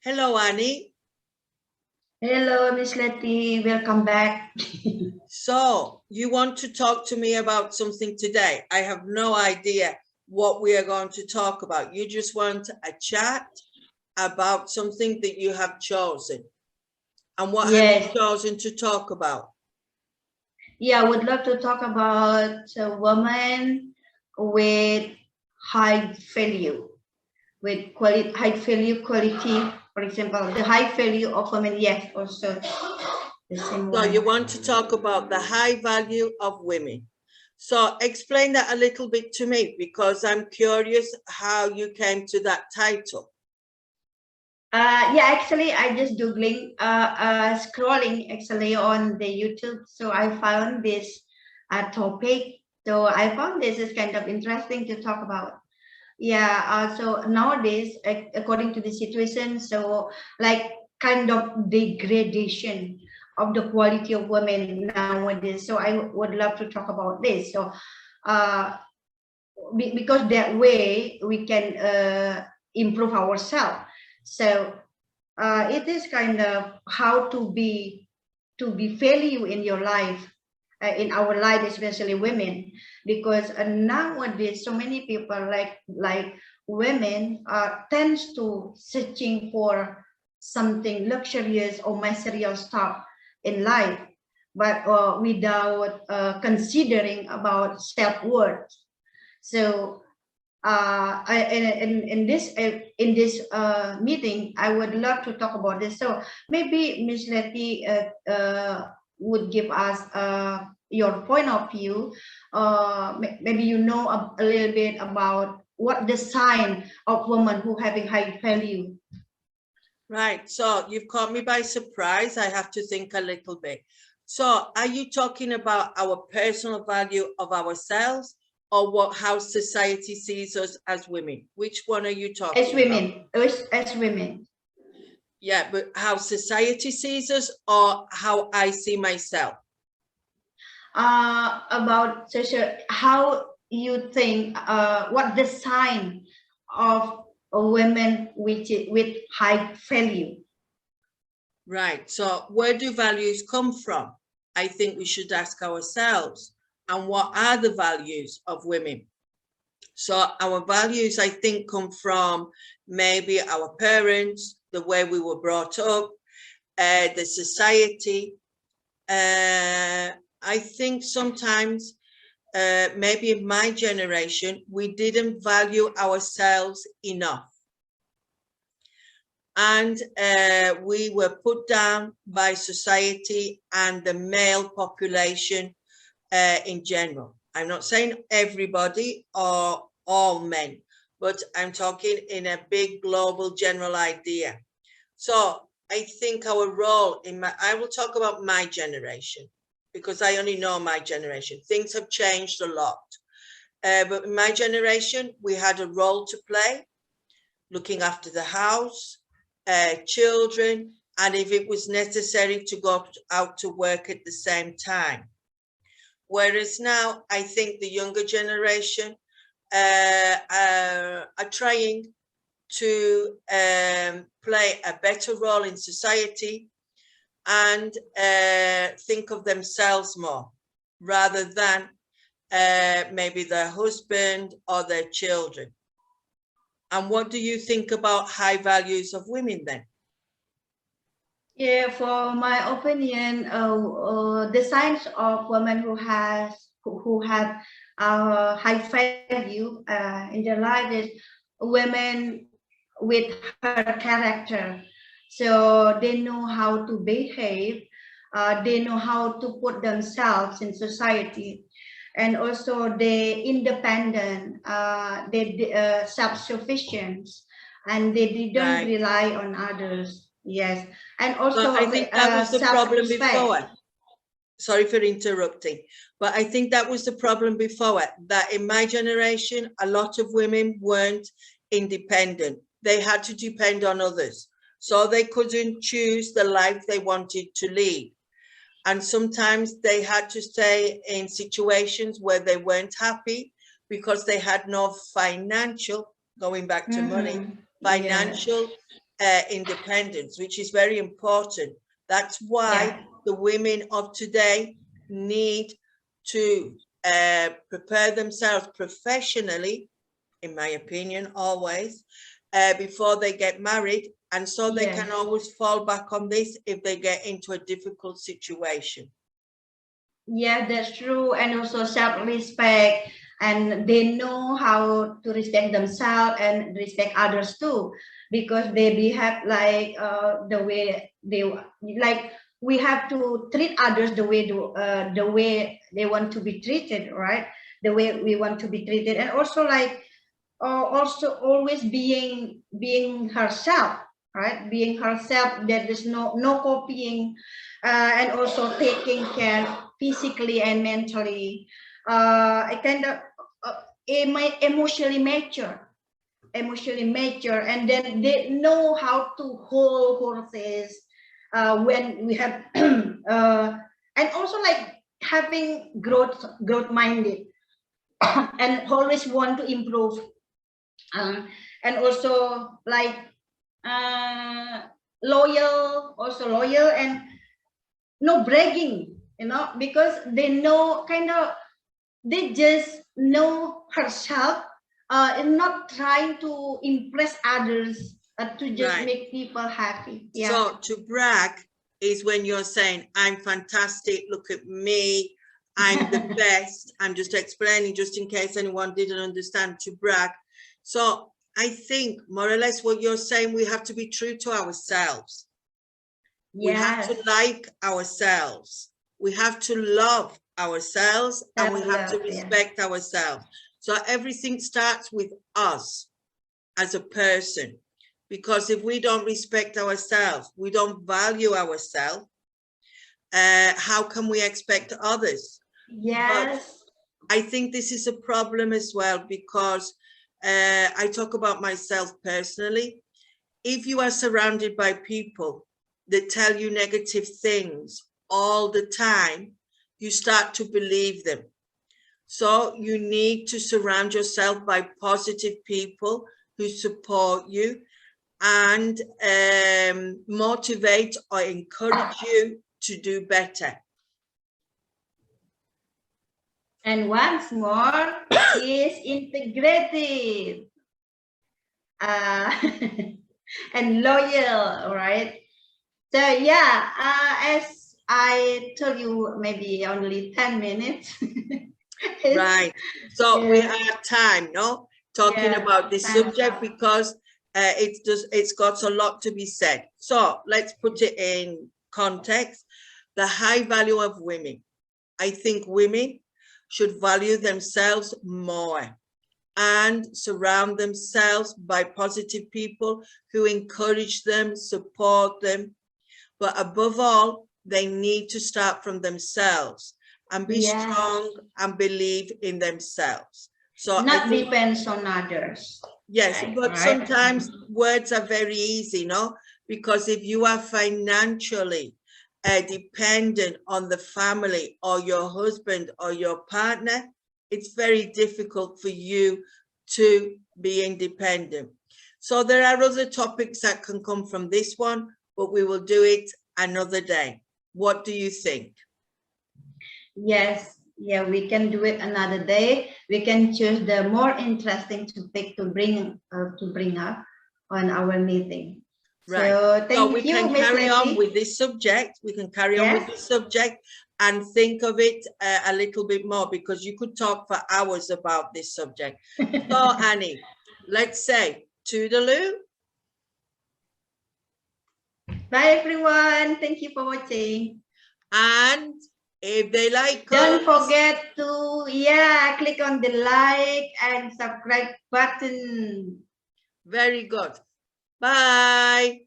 Hello, Annie. Hello, Miss Letty. Welcome back. So you want to talk to me about something today? I have no idea what we are going to talk about. You just want a chat about something that you have chosen. And what have you chosen to talk about? Yeah, I would love to talk about a woman with high value, with quality, high value quality. For example, the high value of women. Yes, also the same So one. you want to talk about the high value of women. So explain that a little bit to me, because I'm curious how you came to that title. Yeah, actually, I just Googling, scrolling actually on the YouTube. So I found this topic. So I found this is kind of interesting to talk about. Yeah, so nowadays, according to the situation, so like kind of degradation of the quality of women nowadays. So I would love to talk about this. So because that way we can improve ourselves. So it is kind of how to be value in your life, in our life, especially women, because nowadays so many people like women tends to searching for something luxurious or material stuff in life, but without considering about self-worth. So in this meeting, I would love to talk about this. So maybe Ms. Letty would give us your point of view. Maybe you know a little bit about what the sign of woman who having high value. Right. So you've caught me by surprise. I have to think a little bit. So are you talking about our personal value of ourselves, or how society sees us as women? Which one are you talking about? As women. Yeah, but how society sees us, or how I see myself? About how you think, what the sign of a woman with high value. Right. So where do values come from? I think we should ask ourselves, and what are the values of women? So our values, I think, come from maybe our parents, the way we were brought up, the society. I think sometimes, maybe in my generation, we didn't value ourselves enough. And we were put down by society and the male population in general. I'm not saying everybody or all men, but I'm talking in a big global general idea. So I think our role I will talk about my generation, because I only know my generation. Things have changed a lot. But in my generation, we had a role to play, looking after the house, children, and if it was necessary to go out to work at the same time. Whereas now, I think the younger generation are trying to play a better role in society and think of themselves more, rather than maybe their husband or their children. And what do you think about high values of women then? Yeah, for my opinion, the signs of women who have high value in their life is women with her character. So they know how to behave, they know how to put themselves in society, and also they independent, they self-sufficient, and they don't rely on others. Yes, and also I think that was the problem before. Sorry for interrupting, but I think that was the problem before, that in my generation, a lot of women weren't independent. They had to depend on others. So they couldn't choose the life they wanted to lead. And sometimes they had to stay in situations where they weren't happy because they had no financial, going back to money, financial independence, which is very important. That's why the women of today need to prepare themselves professionally, in my opinion, always, before they get married. And so they can always fall back on this if they get into a difficult situation. Yeah, that's true. And also self-respect, and they know how to respect themselves and respect others too, because they behave like the way they like. We have to treat others the way they want to be treated, right? The way we want to be treated, and also like also always being herself, right? Being herself. There is no copying, and also taking care physically and mentally. I kind of emotionally mature, and then they know how to hold horses when we have, and also like having growth minded, and always want to improve, and also like loyal and no bragging, because they know they just know herself, and not trying to impress others, to just make people happy. So to brag is when you're saying, I'm fantastic, look at me, I'm the best. I'm just explaining just in case anyone didn't understand, to brag. So I think more or less what you're saying, we have to be true to ourselves. We have to like ourselves. We have to love ourselves, and we have to respect ourselves. So everything starts with us as a person, because if we don't respect ourselves, we don't value ourselves, how can we expect others? But I think this is a problem as well, because I talk about myself personally. If you are surrounded by people that tell you negative things all the time, you start to believe them. So you need to surround yourself by positive people who support you and motivate or encourage you to do better. And once more, is integrated and loyal, right? So yeah, as I told you, maybe only 10 minutes. Right. So we have time, no? Talking about this subject, because it's got a lot to be said. So let's put it in context. The high value of women. I think women should value themselves more and surround themselves by positive people who encourage them, support them. But above all, they need to start from themselves and be strong and believe in themselves. So not depends on others. Yes, but sometimes words are very easy, no? Because if you are financially dependent on the family or your husband or your partner, it's very difficult for you to be independent. So there are other topics that can come from this one, but we will do it another day. What do you think? Yes, yeah, we can do it another day. We can choose the more interesting topic to bring up on our meeting. Right. So thank we you, can carry on with this subject. We can carry on with this subject and think of it a little bit more, because you could talk for hours about this subject. So Annie, let's say toodaloo. Bye everyone. Thank you for watching. And if they like don't forget to click on the like and subscribe button. Very good. Bye.